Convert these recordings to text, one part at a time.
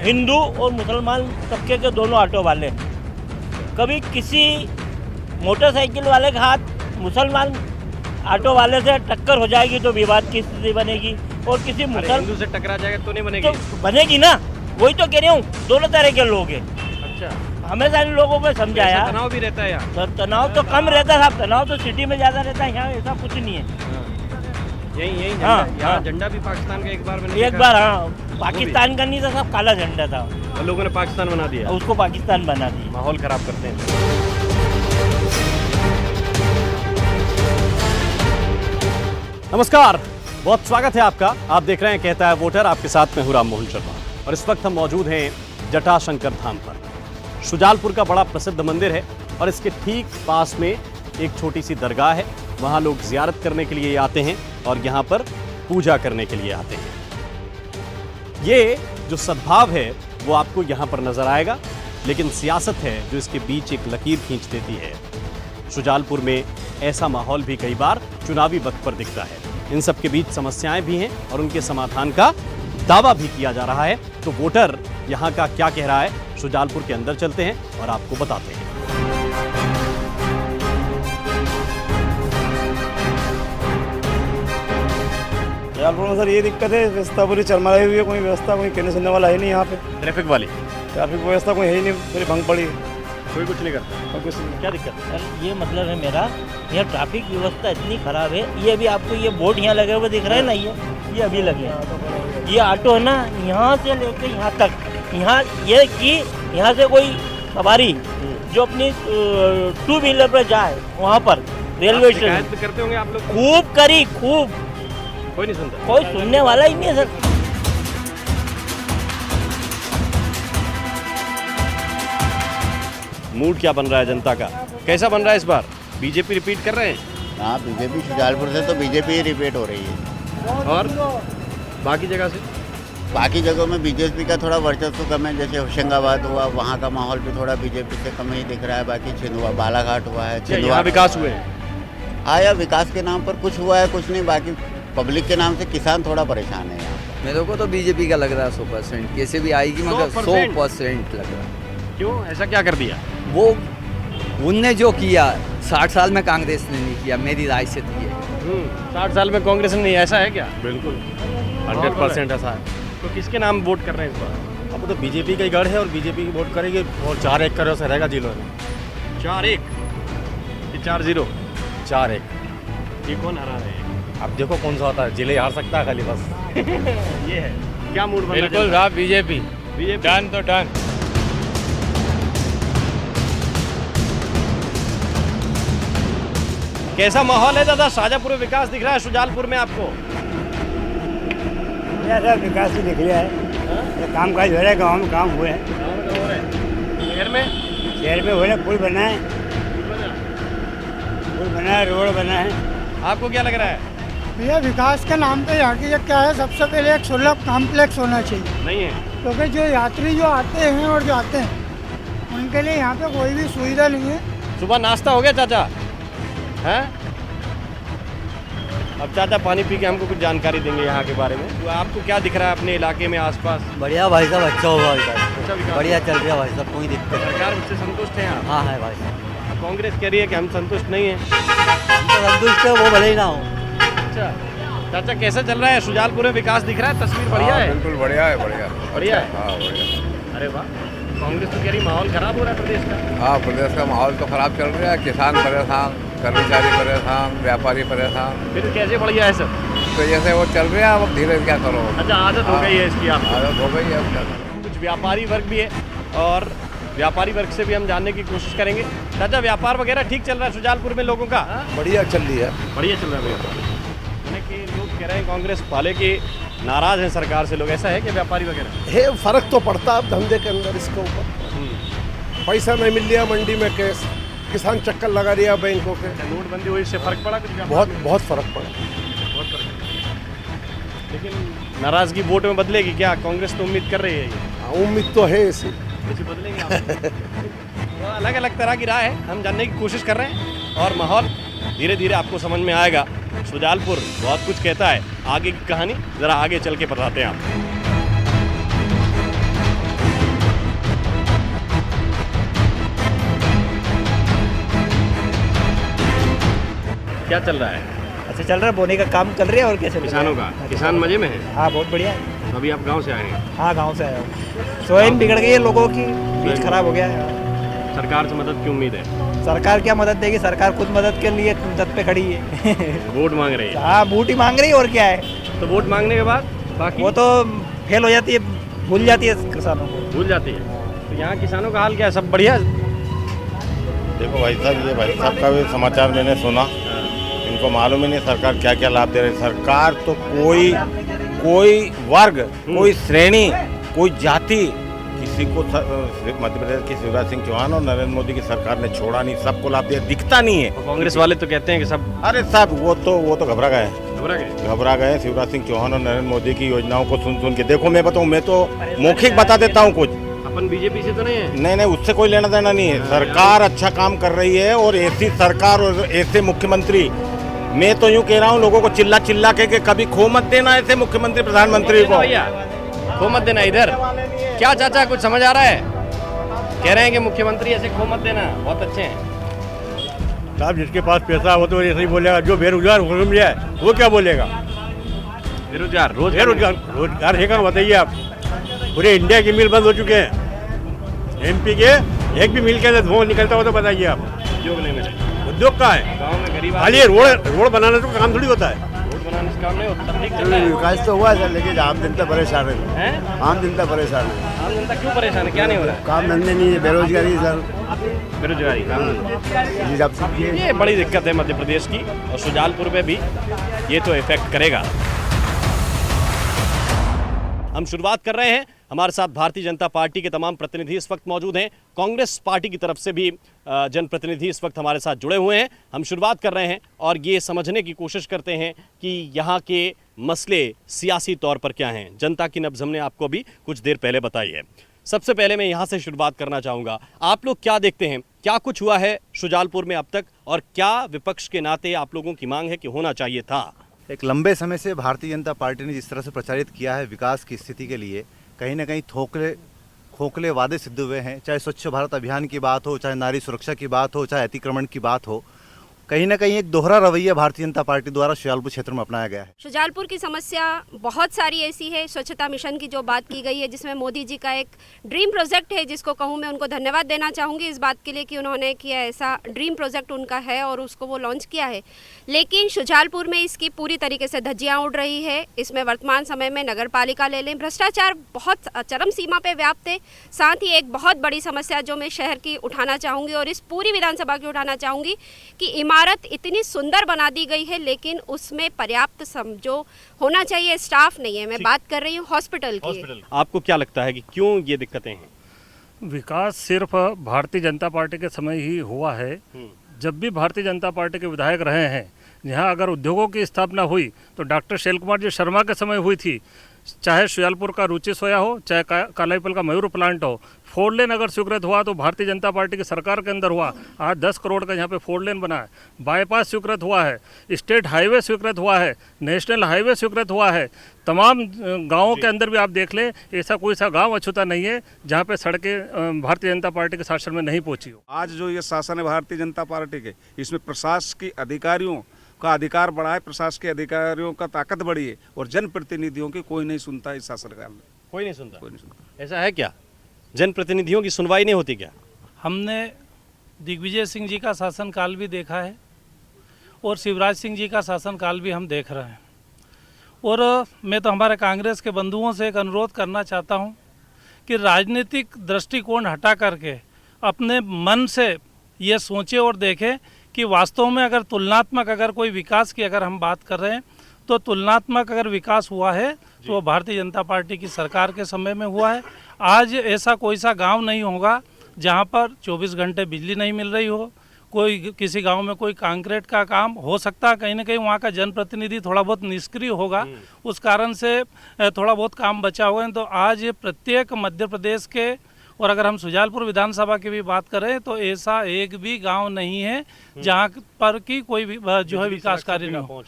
हिंदू और मुसलमान तबके के दोनों ऑटो वाले। कभी किसी मोटरसाइकिल वाले के हाथ मुसलमान ऑटो वाले से टक्कर हो जाएगी तो विवाद की स्थिति बनेगी, और किसी हिंदू से टकरा जाएगा तो नहीं बनेगी? तो बनेगी ना, वही तो कह रही हूँ, दोनों तरह के लोग हैं। अच्छा, हमेशा इन लोगों को समझाया। तनाव भी रहता है यहाँ? तो तनाव तो कम रहता है साहब, तनाव तो सिटी में ज़्यादा रहता है, यहाँ ऐसा कुछ नहीं है। यही हाँ, यहाँ झंडा भी पाकिस्तान का एक बार मैंने एक बार हाँ, पाकिस्तान का नहीं था साहब, काला झंडा था, और लोगों ने पाकिस्तान बना दिया, उसको पाकिस्तान बना दिया। माहौल खराब करते हैं। नमस्कार, बहुत स्वागत है आपका। आप देख रहे हैं कहता है वोटर, आपके साथ में हूं राम मोहन शर्मा, और इस वक्त हम मौजूद हैं जटाशंकर धाम पर। शुजालपुर का बड़ा प्रसिद्ध मंदिर है और इसके ठीक पास में एक छोटी सी दरगाह है। वहाँ लोग जियारत करने के लिए आते हैं और यहाँ पर पूजा करने के लिए आते हैं। ये जो सद्भाव है वो आपको यहाँ पर नजर आएगा, लेकिन सियासत है जो इसके बीच एक लकीर खींच देती है। शुजालपुर में ऐसा माहौल भी कई बार चुनावी वक्त पर दिखता है। इन सब के बीच समस्याएं भी हैं और उनके समाधान का दावा भी किया जा रहा है। तो वोटर यहाँ का क्या कह रहा है, शुजालपुर के अंदर चलते हैं और आपको बताते हैं। शुजालपुर में सर ये दिक्कत है, व्यवस्था पूरी चरमराई हुई है, कोई व्यवस्था कोई कहने सुनने वाला है नहीं यहाँ पे। ट्रैफिक वाली ट्रैफिक व्यवस्था कोई है ही नहीं, पूरी भंग पड़ी है, कोई कुछ नहीं करता। और कुछ नहीं। क्या दिक्कत है? सर ये मतलब है मेरा, यह ट्रैफिक व्यवस्था इतनी खराब है। ये भी आपको ये बोर्ड यहाँ लगे हुए दिख रहे हैं ना, ये अभी लगे हैं। ये ऑटो है ना, यहाँ से लेके यहाँ तक, यहाँ ये कि यहाँ से कोई सवारी जो अपनी 2 व्हीलर पर जाए वहाँ पर रेलवे स्टेशन शिकायत भी करते होंगे आप लोग? खूब करी, खूब, कोई नहीं सुनता, कोई सुनने वाला ही नहीं है सर। मूड क्या बन रहा है जनता का, कैसा बन रहा है इस बार? बीजेपी रिपीट कर रहे हैं? हाँ, बीजेपी शुजालपुर से तो बीजेपी ही रिपीट हो रही है, और बाकी जगह से? बाकी जगहों में बीजेपी का थोड़ा वर्चस्व कम है। जैसे होशंगाबाद हुआ, वहाँ का माहौल भी थोड़ा बीजेपी से कम ही दिख रहा है। बाकी छिंदवा बालाघाट हुआ है, क्या यहाँ विकास हुए? हाँ, या विकास के नाम पर कुछ हुआ है, कुछ नहीं। बाकी पब्लिक के नाम से किसान थोड़ा परेशान है यहाँ पर। मेरे को तो बीजेपी का लग रहा है 100%, कैसे भी आएगी, मगर 100% लग रहा है। क्यों, ऐसा क्या कर दिया? वो उनने जो किया 60 साल में कांग्रेस ने नहीं किया, मेरी राय से तो ये 60 साल में कांग्रेस ने नहीं, ऐसा है क्या? बिल्कुल 100% ऐसा है। तो किसके नाम वोट कर रहे हैं इस बार? अब तो बीजेपी का ही गढ़ है और बीजेपी की वोट करेंगे, और 4-1 करोड़ से रहेगा जिलों में। 4-1 कि 4-0? 4-1। ये कौन हरा रहे हैं? अब देखो कौन सा होता है, जिले हार सकता है खाली बस। ये है क्या मूड बन रहा है? बिल्कुल साहब, बीजेपी डन तो डन। कैसा माहौल है दादा? शाहजहाँपुर में विकास दिख रहा है, शुजालपुर में आपको? ऐसा विकास ही दिख रहा है, काम काज हो रहा है, गाँव में काम हुए हैं, शहर में? शहर में हो रहा है, पुल बना है, रोड बना है। आपको क्या लग रहा है? भैया विकास के नाम पे यहाँ की क्या है, सबसे पहले एक सुलभ कॉम्प्लेक्स होना चाहिए, नहीं है? क्योंकि जो यात्री जो आते हैं और जो आते हैं उनके लिए यहाँ पे कोई भी सुविधा नहीं है। सुबह नाश्ता हो गया चाचा? हैं? अब चाचा पानी पी के हमको कुछ जानकारी देंगे यहाँ के बारे में। तो आपको क्या दिख रहा है अपने इलाके में आसपास? बढ़िया भाई साहब, अच्छा होगा भाई साहब, अच्छा विकास? बढ़िया चल रहा है भाई साहब, कोई दिक्कत नहीं। सरकार उससे संतुष्ट है आप? हाँ है भाई साहब, कांग्रेस कह रही है कि हम संतुष्ट नहीं हैं। हम तो संतुष्ट है, वो भले ही ना हो। अच्छा चाचा, कैसा चल रहा है शुजालपुर में विकास? दिख रहा है, तस्वीर बढ़िया है? बिल्कुल बढ़िया है, बढ़िया बढ़िया है। हाँ बढ़िया। अरे वाह, कांग्रेस तो कह रही माहौल खराब हो रहा है प्रदेश का। हाँ, प्रदेश का माहौल तो खराब चल रहा है, किसान परेशान, कर्मचारी परेशान, व्यापारी परेशान। फिर कैसे बढ़िया है सब? तो जैसे वो चल रहा है, अब धीरे क्या करो। अच्छा, आदत हो गई है इसकी आपको? आदत हो गई है, अब क्या करो। कुछ व्यापारी वर्ग भी है और व्यापारी वर्ग से भी हम जानने की कोशिश करेंगे। चाचा, व्यापार वगैरह ठीक चल रहा है शुजालपुर में लोगों का? बढ़िया चल रही है। बढ़िया चल रहा है व्यापार। कि लोग कह रहे हैं कांग्रेस वाले कि नाराज हैं सरकार से लोग, ऐसा है कि व्यापारी वगैरह? है, फर्क तो पड़ता है अब धंधे के अंदर। इसके ऊपर पैसा नहीं मिल रहा मंडी में, कैश किसान चक्कर लगा रहा है बैंकों के। नोटबंदी हुई, इससे फर्क पड़ा कुछ? बहुत फर्क पड़ा, बहुत फर्क। लेकिन नाराजगी वोट में बदलेगी क्या? कांग्रेस तो उम्मीद कर रही है ये। उम्मीद तो है ऐसी। बदलेंगे आप? तो अलग अलग तरह की राय है, हम जानने की कोशिश कर रहे हैं और माहौल धीरे धीरे आपको समझ में आएगा। शुजालपुर बहुत कुछ कहता है, आगे की कहानी ज़रा आगे चल के बताते हैं आप। क्या चल रहा है अच्छा चल रहा है, बोने का काम चल रहा है और क्या चल रहा है? किसानों का? किसान मजे में है? हाँ बहुत बढ़िया है। तो अभी आप गांव से आए हैं, हाँ गांव से आया हूँ। सोयाबीन बिगड़ गई है लोगों की, बीज खराब हो गया है। सरकार से मदद की उम्मीद है? सरकार क्या मदद देगी, सरकार खुद मदद के लिए दत पे खड़ी है। वोट मांग रही है? हाँ वोट ही मांग रही है और क्या है। तो वोट मांगने के बाद बाकी वो तो फेल हो जाती है, भूल जाती है किसानों को। भूल जाती है। तो यहाँ किसानों का हाल क्या है, सब बढ़िया? देखो भाई साहब, ये भाई साहब का भी समाचार मैंने सुना, इनको मालूम ही नहीं सरकार क्या क्या लाभ दे रही है। सरकार तो कोई वर्ग, कोई श्रेणी, कोई जाति, किसी को मध्य प्रदेश की शिवराज सिंह चौहान और नरेंद्र मोदी की सरकार ने छोड़ा नहीं, सबको लाभ दिया, दिखता नहीं है। कांग्रेस वाले तो कहते हैं कि सब, अरे साहब वो तो घबरा गए शिवराज सिंह चौहान और नरेंद्र मोदी की योजनाओं को सुन के। देखो मैं बताऊँ, मैं तो मौखिक बता देता हूँ कुछ। अपन बीजेपी से तो नहीं है? नहीं, उससे कोई लेना देना नहीं है। सरकार अच्छा काम कर रही है और ऐसी सरकार और ऐसे मुख्यमंत्री, मैं तो यूँ कह रहा हूँ लोगों को चिल्ला के कभी खो मत देना ऐसे मुख्यमंत्री प्रधानमंत्री को। भैया खो मत देना इधर क्या चाचा, कुछ समझ आ रहा है? कह रहे हैं कि मुख्यमंत्री ऐसे खो मत देना, बहुत अच्छे हैं। साहब जिसके पास पैसा हो तो ऐसे ही बोलेगा, जो बेरोजगार हो जाए वो क्या बोलेगा? बेरोजगार रोजगार है कहाँ बताइए आप? पूरे इंडिया के मिल बंद हो चुके हैं, एमपी के एक भी मिल के धुआं निकलता हो तो बताइए आप। उद्योग नहीं मिले? उद्योग का है, गाँव में गरीब खाली रोड बनाने का काम थोड़ी होता है। रोड बनाने से काम नहीं होता, सब ठीक चल रहा है। विकास तो हुआ सर, लेकिन आम जनता परेशान है। आम जनता परेशान है। आम जनता क्यों परेशान है, क्या नहीं हो रहा है? काम धंधे नहीं है, बेरोजगारी सर, बेरोजगारी, काम धंधा, ये बड़ी दिक्कत है मध्य प्रदेश की, और शुजालपुर में भी ये तो इफेक्ट करेगा। हम शुरुआत कर रहे हैं, हमारे साथ भारतीय जनता पार्टी के तमाम प्रतिनिधि इस वक्त मौजूद हैं, कांग्रेस पार्टी की तरफ से भी जनप्रतिनिधि इस वक्त हमारे साथ जुड़े हुए हैं। हम शुरुआत कर रहे हैं और ये समझने की कोशिश करते हैं कि यहाँ के मसले सियासी तौर पर क्या हैं। जनता की नब्ज़ हमने आपको अभी कुछ देर पहले बताई है। सबसे पहले मैं यहाँ से शुरुआत करना चाहूँगा, आप लोग क्या देखते हैं, क्या कुछ हुआ है शुजालपुर में अब तक, और क्या विपक्ष के नाते आप लोगों की मांग है कि होना चाहिए था? एक लंबे समय से भारतीय जनता पार्टी ने जिस तरह से प्रचारित किया है विकास की स्थिति के लिए, कहीं ना कहीं खोखले वादे सिद्ध हुए हैं। चाहे स्वच्छ भारत अभियान की बात हो, चाहे नारी सुरक्षा की बात हो, चाहे अतिक्रमण की बात हो, कहीं ना कहीं एक दोहरा रवैया भारतीय जनता पार्टी द्वारा शुजालपुर क्षेत्र में अपनाया गया है। शुजालपुर की समस्या बहुत सारी ऐसी है। स्वच्छता मिशन की जो बात की गई है, जिसमें मोदी जी का एक ड्रीम प्रोजेक्ट है, जिसको कहूँ मैं उनको धन्यवाद देना चाहूँगी इस बात के लिए कि उन्होंने किया, ऐसा ड्रीम प्रोजेक्ट उनका है और उसको वो लॉन्च किया है। लेकिन शुजालपुर में इसकी पूरी तरीके से धज्जियाँ उड़ रही है। इसमें वर्तमान समय में नगर पालिका ले लें, भ्रष्टाचार बहुत चरम सीमा पे व्याप्त है। साथ ही एक बहुत बड़ी समस्या जो मैं शहर की उठाना चाहूँगी और इस पूरी विधानसभा की उठाना चाहूँगी कि इमारत इतनी सुंदर बना दी गई है, लेकिन उसमें पर्याप्त जो होना चाहिए स्टाफ नहीं है। मैं बात कर रही हूँ हॉस्पिटल की। आपको क्या लगता है कि क्यों ये दिक्कतें हैं? विकास सिर्फ भारतीय जनता पार्टी के समय ही हुआ है। जब भी भारतीय जनता पार्टी के विधायक रहे हैं, यहाँ अगर उद्योगों की स्थापना हुई तो डॉक्टर शैल कुमार जी शर्मा के समय हुई थी। चाहे शुजालपुर का रुचि सोया हो, चाहे कालाईपल का मयूर प्लांट हो, 4 लेन अगर स्वीकृत हुआ तो भारतीय जनता पार्टी की सरकार के अंदर हुआ। आज 10 करोड़ का यहाँ पे 4 लेन बना है। बाईपास स्वीकृत हुआ है, स्टेट हाईवे स्वीकृत हुआ है, नेशनल हाईवे स्वीकृत हुआ है। तमाम गाँवों के अंदर भी आप देख लें, ऐसा कोई सा गाँव अछूता नहीं है जहाँ पे सड़कें भारतीय जनता पार्टी के शासन में नहीं पहुँची हो। आज जो ये शासन है भारतीय जनता पार्टी के, इसमें प्रशासकीय अधिकारियों का अधिकार बढ़ा है, प्रशासकीय अधिकारियों का ताकत बढ़ी है, और जनप्रतिनिधियों की कोई नहीं सुनता इस शासनकाल में। कोई नहीं सुनता। ऐसा है क्या, जनप्रतिनिधियों की सुनवाई नहीं होती क्या? हमने दिग्विजय सिंह जी का शासनकाल भी देखा है और शिवराज सिंह जी का शासनकाल भी हम देख रहे हैं। और मैं तो हमारे कांग्रेस के बंधुओं से एक अनुरोध करना चाहता हूं कि राजनीतिक दृष्टिकोण हटा करके अपने मन से ये सोचें और देखें कि वास्तव में अगर तुलनात्मक अगर कोई विकास की अगर हम बात कर रहे हैं तो तुलनात्मक अगर विकास हुआ है तो वो भारतीय जनता पार्टी की सरकार के समय में हुआ है। आज ऐसा कोई सा गांव नहीं होगा जहां पर 24 घंटे बिजली नहीं मिल रही हो। कोई किसी गांव में कोई कंक्रीट का काम हो सकता है, कहीं ना कहीं वहाँ का जनप्रतिनिधि थोड़ा बहुत निष्क्रिय होगा, उस कारण से थोड़ा बहुत काम बचा हुआ है। तो आज प्रत्येक मध्य प्रदेश के, और अगर हम शुजालपुर विधानसभा की भी बात करें तो ऐसा एक भी गांव नहीं है जहां पर की कोई भी जो है विकास कार्य न हो।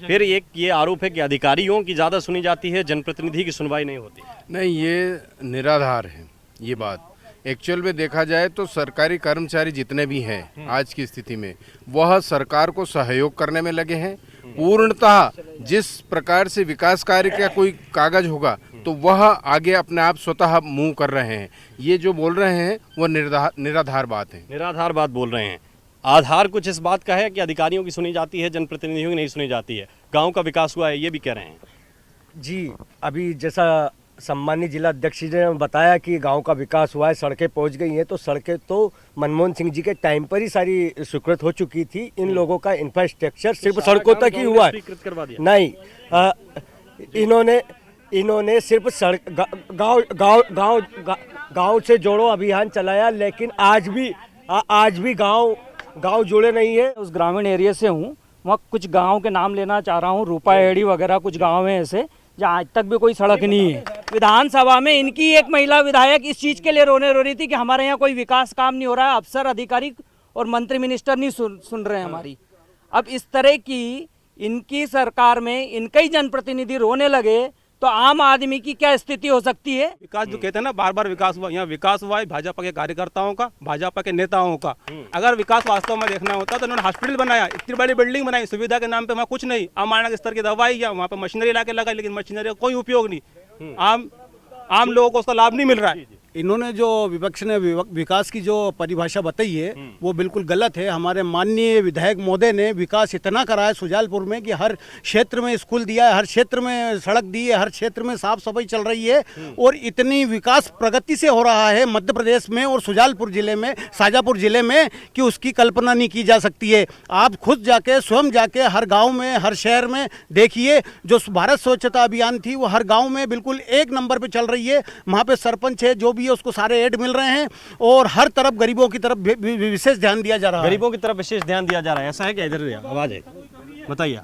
फिर एक ये आरोप है कि अधिकारियों की ज़्यादा सुनी जाती है, जनप्रतिनिधि की सुनवाई नहीं होती। नहीं, ये निराधार है ये बात। एक्चुअल में देखा जाए तो सरकारी कर्मचारी जितने भी हैं आज की स्थिति में वह सरकार को सहयोग करने में लगे हैं। पूर्णतः जिस प्रकार से विकास कार्य का कोई कागज होगा तो वह आगे अपने आप स्वतः मूव कर रहे हैं। ये जो बोल रहे हैं वो निराधार बात है। निराधार बात बोल रहे हैं। आधार कुछ इस बात का है कि अधिकारियों की सुनी जाती है, जनप्रतिनिधियों की नहीं सुनी जाती है। गांव का विकास हुआ है ये भी कह रहे हैं। जी, अभी जैसा सम्मानित जिला अध्यक्ष जी ने बताया कि गांव का विकास हुआ है, सड़कें पहुंच गई हैं, तो सड़कें तो मनमोहन सिंह जी के टाइम पर ही सारी स्वीकृत हो चुकी थी। इन लोगों का इंफ्रास्ट्रक्चर सिर्फ सड़कों तक ही हुआ है। नहीं, इन्होंने सिर्फ सड़क गांव से जोड़ो अभियान चलाया, लेकिन आज भी गांव जुड़े नहीं है। उस ग्रामीण एरिया से हूँ, वहाँ कुछ गांव के नाम लेना चाह रहा हूँ। रूपा एड़ी वगैरह कुछ गांव हैं ऐसे जहाँ आज तक भी कोई सड़क नहीं है। विधानसभा में इनकी एक महिला विधायक इस चीज़ के लिए रो रही थी कि हमारे यहाँ कोई विकास काम नहीं हो रहा है, अफसर अधिकारी और मंत्री मिनिस्टर नहीं सुन रहे हैं हमारी। अब इस तरह की इनकी सरकार में इनके ही जनप्रतिनिधि रोने लगे तो आम आदमी की क्या स्थिति हो सकती है। विकास जो कहते हैं ना, बार बार विकास हुआ, यहाँ विकास हुआ है भाजपा के कार्यकर्ताओं का, भाजपा के नेताओं का। अगर विकास वास्तव में देखना होता तो उन्होंने हॉस्पिटल बनाया, इतनी बड़ी बिल्डिंग बनाई, सुविधा के नाम पे वहाँ कुछ नहीं, मानक स्तर की दवाई या वहाँ पे मशीनरी ला के लगाई, लेकिन मशीनरी का कोई उपयोग नहीं। आम लोगों को उसका लाभ नहीं मिल रहा है। इन्होंने जो विपक्ष ने विकास की जो परिभाषा बताई है वो बिल्कुल गलत है। हमारे माननीय विधायक महोदय ने विकास इतना करा है सुजालपुर में कि हर क्षेत्र में स्कूल दिया है, हर क्षेत्र में सड़क दी है, हर क्षेत्र में साफ सफाई चल रही है और इतनी विकास प्रगति से हो रहा है मध्य प्रदेश में और सुजालपुर जिले में, शाजापुर जिले में, कि उसकी कल्पना नहीं की जा सकती है। आप खुद जाके स्वयं जाके हर गाँव में, हर शहर में देखिए, जो भारत स्वच्छता अभियान थी वो हर गाँव में बिल्कुल 1 नंबर पर चल रही है। वहाँ पे सरपंच है जो भी है उसको सारे ऐड मिल रहे हैं और हर तरफ गरीबों की तरफ विशेष ध्यान दिया जा रहा है। गरीबों की तरफ विशेष ध्यान दिया जा रहा है, ऐसा है क्या? इधर आवाज है, बताइए।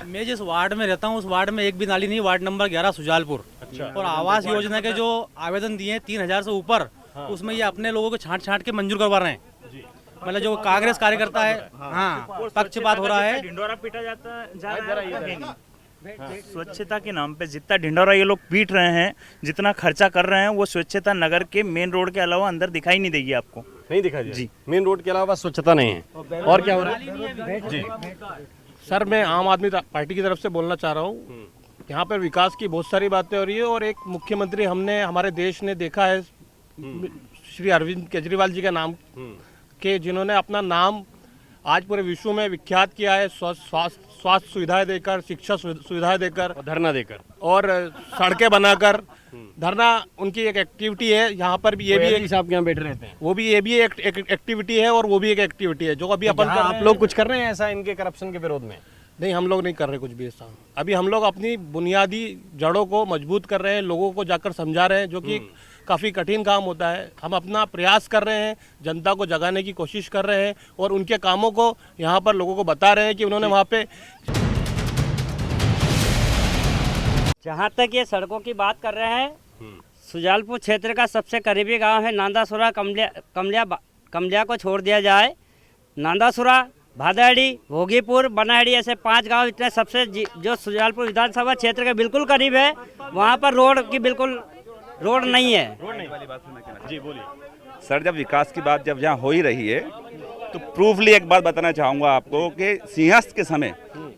मैं जिस वार्ड में रहता हूँ उस वार्ड में एक भी नाली नहीं, वार्ड नंबर 11 सुजालपुर। और आवास योजना के जो आवेदन दिए हैं 3000 से ऊपर, उसमें ये अपने लोगों को छांट के मंजूर करवा रहे हैं। मतलब जो कांग्रेस कार्यकर्ता है, हाँ, पक्षपात हो रहा है। ढिंडोरा पीटा जा रहा है। स्वच्छता के नाम पे जितना ढिंडोरा ये लोग पीट रहे हैं, जितना खर्चा कर रहे हैं, वो स्वच्छता नगर के मेन रोड के अलावा अंदर दिखाई नहीं देगी आपको। नहीं दिखाई जी, मेन रोड के अलावा स्वच्छता नहीं है। और क्या हो रहा है जी? सर, मैं आम आदमी पार्टी की तरफ से बोलना चाह रहा हूँ। यहाँ पर विकास की बहुत सारी बातें हो रही है और एक मुख्यमंत्री हमारे देश ने देखा है श्री अरविंद केजरीवाल जी का नाम के, जिन्होंने अपना नाम आज पूरे विश्व में विख्यात किया है स्वास्थ्य सुविधाएं देकर, शिक्षा सुविधाएं देकर, धरना देकर और सड़कें बनाकर। धरना उनकी एक एक्टिविटी है। यहाँ पर भी ये भी एक साहब यहाँ बैठ रहते हैं, वो भी ये भी एक एक्टिविटी है और वो भी एक एक्टिविटी है जो अभी अपन आप लोग कुछ कर रहे हैं ऐसा इनके करप्शन के विरोध में? नहीं, हम लोग नहीं कर रहे कुछ भी ऐसा। अभी हम लोग अपनी बुनियादी जड़ों को मजबूत कर रहे हैं, लोगों को जाकर समझा रहे हैं, जो कि काफ़ी कठिन काम होता है। हम अपना प्रयास कर रहे हैं, जनता को जगाने की कोशिश कर रहे हैं और उनके कामों को यहाँ पर लोगों को बता रहे हैं कि उन्होंने वहाँ पे। जहाँ तक ये सड़कों की बात कर रहे हैं, सुजालपुर क्षेत्र का सबसे करीबी गांव है नांदासुरा। कमलिया को छोड़ दिया जाए, नांदासुरा, भादाड़ी, भोगीपुर, बनाड़ी, ऐसे 5 गांव इतने सबसे जो सुजालपुर विधानसभा क्षेत्र के बिल्कुल करीब है, वहाँ पर रोड नहीं है। जी बोलिए सर। जब विकास की बात जब यहाँ हो ही रही है तो प्रूफली एक बात बताना चाहूँगा आपको कि सिंहस्थ के समय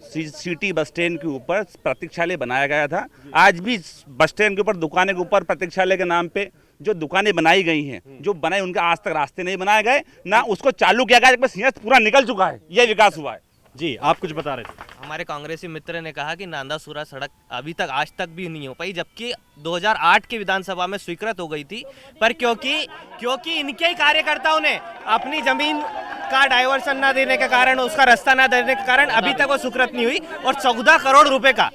सिटी बस स्टैंड के ऊपर प्रतीक्षालय बनाया गया था। आज भी बस स्टैंड के ऊपर, दुकानें के ऊपर प्रतीक्षालय के नाम पे जो दुकानें बनाई गई हैं, जो बनाए उनके आज तक रास्ते नहीं बनाए गए, ना उसको चालू किया गया। सिंहस्थ पूरा निकल चुका है, ये विकास हुआ है। जी आप कुछ बता रहे थे। हमारे कांग्रेसी मित्र ने कहा कि नांदासुरा सड़क अभी तक आज तक भी नहीं हो पाई, जबकि 2008 के विधानसभा में स्वीकृत हो गई थी। पर क्योंकि इनके ही कार्यकर्ताओं ने अपनी जमीन का डाइवर्सन न देने के कारण, उसका रास्ता न देने के कारण अभी तक वो स्वीकृत नहीं हुई और 14 करोड़ रुपए का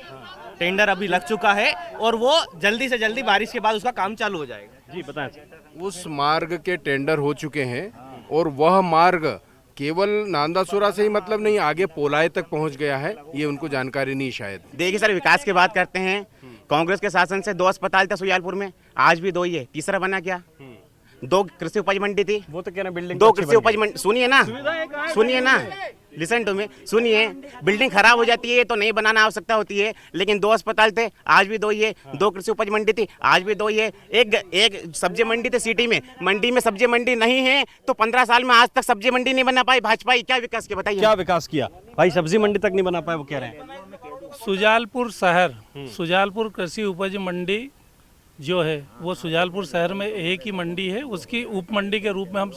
टेंडर अभी लग चुका है और वो जल्दी से जल्दी बारिश के बाद उसका काम चालू हो जाएगा। जी बताएं। उस मार्ग के टेंडर हो चुके हैं और वह मार्ग केवल नांदासुरा से ही मतलब नहीं, आगे पोलाय तक पहुंच गया है, ये उनको जानकारी नहीं शायद। देखिए सर, विकास की बात करते हैं, कांग्रेस के शासन से 2 अस्पताल था सुजालपुर में, आज भी 2 ही है, तीसरा बना क्या? 2 कृषि उपज मंडी थी, वो तो कह रहे बिल्डिंग 2 कृषि उपज मंडी, सुनिए ना लिसन टू मी, सुनिए, बिल्डिंग खराब हो जाती है तो नहीं बनाना आवश्यकता होती है, लेकिन 2 अस्पताल थे, आज भी 2 ही है, 2 कृषि उपज मंडी थी, आज भी 2 ही है, एक सब्जी मंडी थी सिटी में, मंडी में सब्जी मंडी नहीं है तो 15 साल में आज तक सब्जी मंडी नहीं बना पाई भाजपा। क्या विकास किया बताइए? क्या विकास किया भाई? सब्जी मंडी तक नहीं बना पाए वो कह रहे हैं। सुजालपुर शहर, सुजालपुर कृषि उपज मंडी जो है वो सुजालपुर शहर में एक ही मंडी है, उसकी उप मंडी के रूप में हम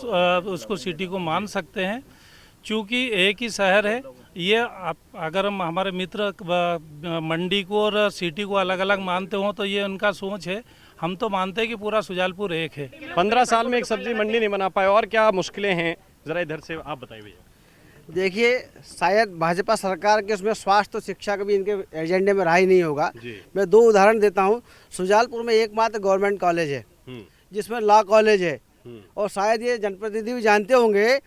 उसको सिटी को मान सकते हैं, चूँकि एक ही शहर है। ये अगर हम हमारे मित्र मंडी को और सिटी को अलग अलग मानते हो तो ये उनका सोच है, हम तो मानते हैं कि पूरा सुजालपुर एक है। 15 साल में एक सब्जी मंडी नहीं बना पाए, और क्या मुश्किलें हैं जरा इधर से आप बताइए भैया। देखिए, शायद भाजपा सरकार के उसमें स्वास्थ्य और शिक्षा का भी इनके एजेंडे में रहा ही नहीं होगा। मैं 2 उदाहरण देता हूँ। सुजालपुर में एकमात्र गवर्नमेंट कॉलेज है जिसमें लॉ कॉलेज है, और शायद ये जनप्रतिनिधि भी जानते होंगे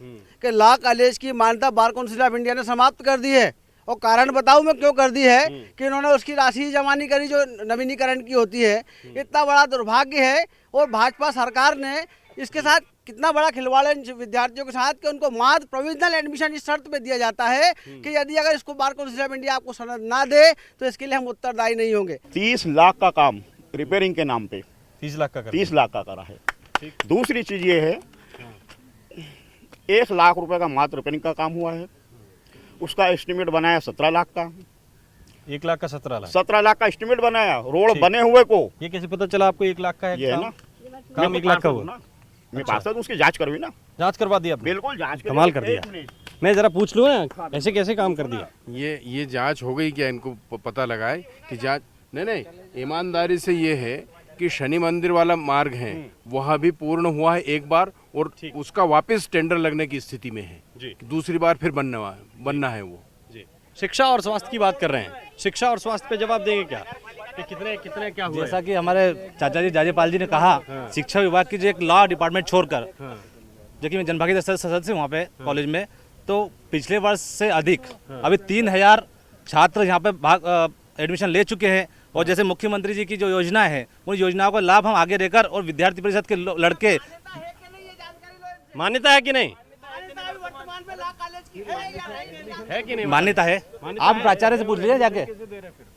कि लॉ कॉलेज की मान्यता बार काउंसिल ऑफ इंडिया ने समाप्त कर दी है। और कारण बताऊं मैं क्यों कर दी है कि इन्होंने उसकी राशि जमा नहीं करी जो नवीनीकरण की होती है। इतना बड़ा दुर्भाग्य है, और भाजपा सरकार ने इसके साथ कितना बड़ा खिलवाड़ है विद्यार्थियों के साथ कि उनको मात्र प्रोविजनल एडमिशन इस शर्त पे दिया जाता है कि यदि अगर इसको बार काउंसिल ऑफ इंडिया आपको सनद ना दे तो इसके लिए हम उत्तरदायी नहीं होंगे। 30 लाख का काम रिपेयरिंग के नाम पे 30 लाख का 30 लाख का करा है। दूसरी चीज ये है, 1 लाख रुपए का मात्र रिपेयरिंग का काम हुआ है, उसका एस्टिमेट बनाया 17 लाख का। 1 लाख का 17 लाख 17 लाख का एस्टिमेट बनाया रोड बने हुए को। ये कैसे पता चला आपको 1 लाख का है? ये है ना काम 1 लाख का हुआ। मैं पास तो उसकी जांच करवी ना। जांच करवा दिया? बिल्कुल जांच कमाल कर दिया। मैं जरा पूछ लूँ ना, ऐसे कैसे काम कर दिया? ये जांच हो गई क्या? इनको पता लगा है कि जांच नहीं, ईमानदारी से ये है कि शनि मंदिर वाला मार्ग है वहाँ भी पूर्ण हुआ है एक बार, और उसका वापस टेंडर लगने की स्थिति में है। दूसरी बार फिर बनना है वो। शिक्षा और स्वास्थ्य की बात कर रहे हैं, शिक्षा और स्वास्थ्य पे जवाब देंगे क्या कि कितने क्या हुआ? जैसा कि हमारे चाचा जी जाजेपाल जी ने कहा, शिक्षा विभाग की जो एक लॉ डिपार्टमेंट छोड़कर, जो कि मैं जनभागीदारी सदस्य हूँ वहाँ पे कॉलेज में, तो पिछले वर्ष से अधिक अभी 3000 छात्र यहाँ पे एडमिशन ले चुके हैं। और जैसे मुख्यमंत्री जी की जो योजना है, उन योजनाओं का लाभ हम आगे देकर और विद्यार्थी परिषद के लड़के। मान्यता है कि नहीं? है कि नहीं? मान्यता है, आप प्राचार्य से पूछ लीजिए जाके।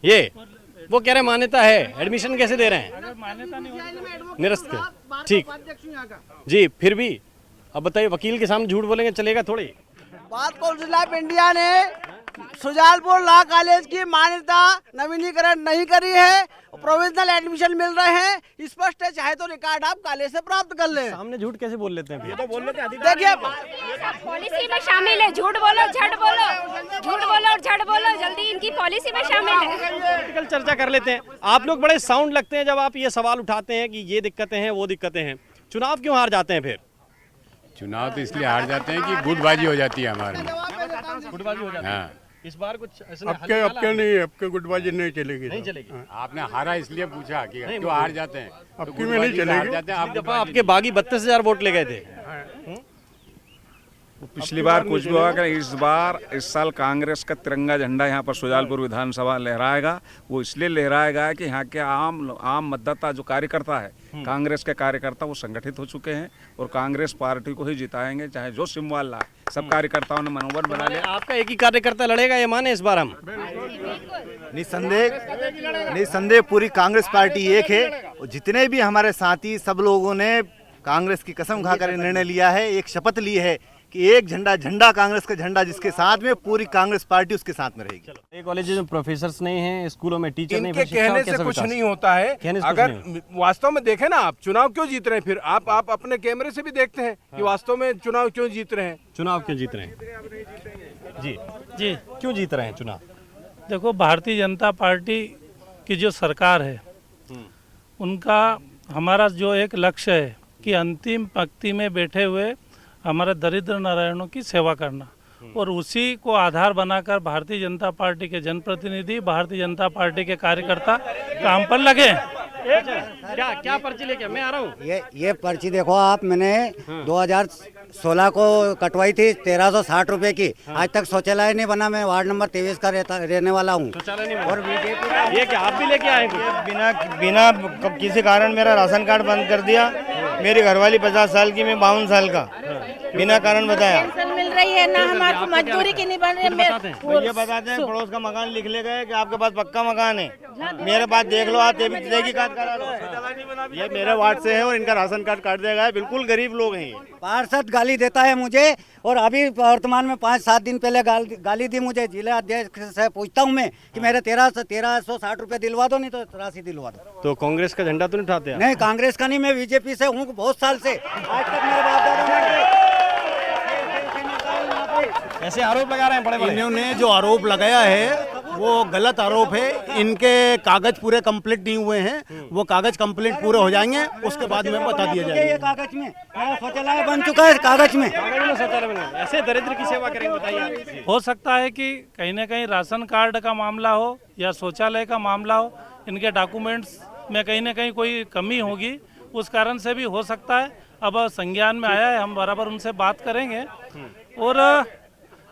ये वो कह रहे मान्यता है, एडमिशन कैसे दे रहे हैं? निरस्त के। ठीक जी, फिर भी अब बताइए, वकील के सामने झूठ बोलेंगे चलेगा थोड़ी? बार काउंसिल ऑफ इंडिया ने सुजालपुर लॉ कॉलेज की मान्यता नवीनीकरण नहीं करी है, प्रोविजनल एडमिशन मिल रहे हैं, स्पष्ट है, चाहे तो रिकॉर्ड आप कॉलेज से प्राप्त कर लें। सामने झूठ कैसे बोल लेते हैं? ये तो बोल लेते हैं। देखिए, पॉलिसी में शामिल है, झूठ बोलो झट बोलो, झूठ बोलो और झट बोलो, जल्दी इनकी पॉलिसी में शामिल है। पॉलिटिकल चर्चा कर लेते हैं। आप लोग बड़े साउंड लगते हैं जब आप ये सवाल उठाते हैं कि ये दिक्कतें हैं वो दिक्कतें हैं। चुनाव क्यों हार जाते हैं फिर? चुनाव तो इसलिए हार जाते हैं कि गुटबाजी हो जाती है हमारे में। गुटबाजी हो जाती है। हाँ। इस बार कुछ आपके नहीं, आपके गुटबाजी नहीं चलेगी। नहीं चलेगी। आपने हारा इसलिए पूछा कि क्यों हार जाते हैं? आपकी में नहीं चलेगी। आप दफा आपके बागी 32,000 वोट ले गए थे। पिछली बार कुछ भी हुआ, इस साल कांग्रेस का तिरंगा झंडा यहाँ पर सुजालपुर विधानसभा लहराएगा। वो इसलिए लहराएगा कि यहाँ के आम मतदाता जो कार्यकर्ता है, कांग्रेस के कार्यकर्ता वो संगठित हो चुके हैं और कांग्रेस पार्टी को ही जिताएंगे, चाहे जो सिम्बल लाए। सब कार्यकर्ताओं ने मनोबल बना लिया। आपका एक ही कार्यकर्ता लड़ेगा ये माने इस बार हम? निसंदेह पूरी कांग्रेस पार्टी एक है, और जितने भी हमारे साथी सब लोगों ने कांग्रेस की कसम खाकर निर्णय लिया है, एक शपथ ली है कि एक झंडा कांग्रेस का झंडा जिसके साथ में पूरी कांग्रेस पार्टी उसके साथ में रहेगी। ये कॉलेज में प्रोफेसर्स नहीं हैं, स्कूलों में टीचर नहीं, इनके कहने से कुछ नहीं होता है। अगर वास्तव में देखें ना, आप चुनाव क्यों जीत रहे हैं? फिर आप अपने कैमरे से भी देखते हैं कि वास्तव में चुनाव क्यों जीत रहे हैं। चुनाव क्यों जीत रहे हैं? जी क्यों जीत रहे हैं चुनाव? देखो, भारतीय जनता पार्टी की जो सरकार है, उनका हमारा जो एक लक्ष्य है कि अंतिम पंक्ति में बैठे हुए हमारे दरिद्र नारायणों की सेवा करना, और उसी को आधार बनाकर भारतीय जनता पार्टी के जनप्रतिनिधि, भारतीय जनता पार्टी के कार्यकर्ता काम पर लगे। क्या पर्ची लेके मैं आ रहा हूँ? ये पर्ची देखो आप, मैंने 16 को कटवाई थी 1360 रुपए की। आज तक शौचालय नहीं बना। मैं वार्ड नंबर 23 का रहने वाला हूँ। और ये क्या आप भी लेके आए? बिना किसी कारण मेरा राशन कार्ड बंद कर दिया। मेरी घरवाली 50 साल की, मैं 52 साल का, बिना कारण बताया। मिल रही है ना, हमारी मजदूरी की नहीं बन रही है। ये बताते हैं पड़ोस का मकान लिख ले गए कि आपके पास पक्का मकान है, मेरे पास देख लो, आप कार्ड करा लो। ये मेरे वार्ड से है और इनका राशन कार्ड काट दिया गया है। बिल्कुल गरीब लोग हैं ये। पार्षद गाली देता है मुझे, और अभी वर्तमान में 5-7 दिन पहले गाली दी मुझे। जिला अध्यक्ष से पूछता हूँ मैं कि मेरे 1360 रुपए दिलवा दो, नहीं तो राशि दिलवा दो। तो कांग्रेस का झंडा तो नहीं उठाते? नहीं, कांग्रेस का नहीं, मैं बीजेपी से हूँ बहुत साल से। आज तक मेरे बाप दादा ऐसे आरोप लगा रहे हैं बड़े बड़े। इन्होंने जो आरोप लगाया है वो गलत आरोप है। इनके कागज पूरे कंप्लीट नहीं हुए हैं। वो कागज कंप्लीट पूरे हो जाएंगे, उसके बाद में बता दिया जाएगा। कागज में शौचालय बन चुका है, कागज में शौचालय बना। ऐसे दरिद्र की सेवा करेंगे बताइए? हो सकता है कि कहीं ना कहीं राशन कार्ड का मामला हो या शौचालय का मामला हो, इनके डॉक्यूमेंट्स में कहीं ना कहीं कोई कमी होगी, उस कारण से भी हो सकता है। अब संज्ञान में आया है, हम बराबर उनसे बात करेंगे। और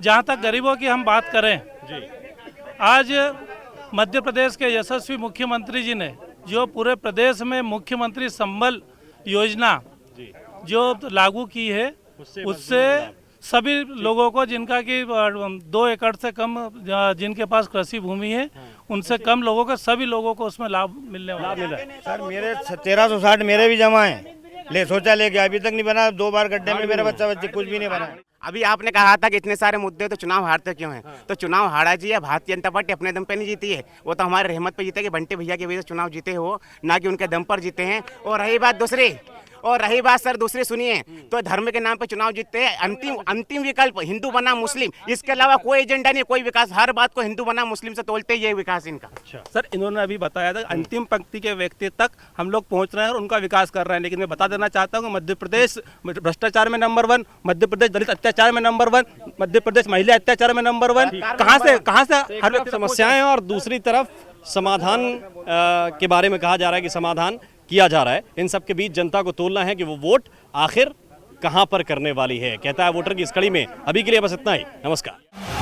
जहाँ तक गरीबों की हम बात करें, आज मध्य प्रदेश के यशस्वी मुख्यमंत्री जी ने जो पूरे प्रदेश में मुख्यमंत्री संबल योजना जो लागू की है, उससे सभी लोगों को, जिनका कि 2 एकड़ से कम, जिनके पास कृषि भूमि है, उनसे कम लोगों को, सभी लोगों को उसमें लाभ मिलने वाला है। सर मेरे 1360 मेरे भी जमा है। ले शौचालय के अभी तक नहीं बना। 2 बार गड्ढे में मेरा बच्चा कुछ भी नहीं बना। अभी आपने कहा था कि इतने सारे मुद्दे तो चुनाव हारते क्यों हैं? तो चुनाव हारा जी है, भारतीय जनता पार्टी अपने दम पे नहीं जीती है। वो तो हमारे रहमत पे जीते कि बंटे भैया की वजह से चुनाव जीते हो, ना कि उनके दम पर जीते हैं। और रही बात सर दूसरी सुनिए, तो धर्म के नाम पे चुनाव जीतते हैं। अंतिम विकल्प हिंदू बना मुस्लिम, इसके अलावा कोई एजेंडा नहीं, कोई विकास। हर बात को हिंदू बना मुस्लिम से तोलते ही ये विकास इनका। सर इन्होंने अभी बताया था अंतिम पंक्ति के व्यक्ति तक हम लोग पहुंच रहे हैं और उनका विकास कर रहे हैं। लेकिन मैं बता देना चाहता हूँ, मध्य प्रदेश भ्रष्टाचार में नंबर 1, मध्य प्रदेश दलित अत्याचार में नंबर 1, मध्य प्रदेश महिला अत्याचार में नंबर 1। कहाँ से हर व्यक्ति समस्याएं, और दूसरी तरफ समाधान के बारे में कहा जा रहा है कि समाधान किया जा रहा है। इन सब के बीच जनता को तोलना है कि वो वोट आखिर कहां पर करने वाली है। कहता है वोटर की इस कड़ी में। अभी के लिए बस इतना ही। नमस्कार।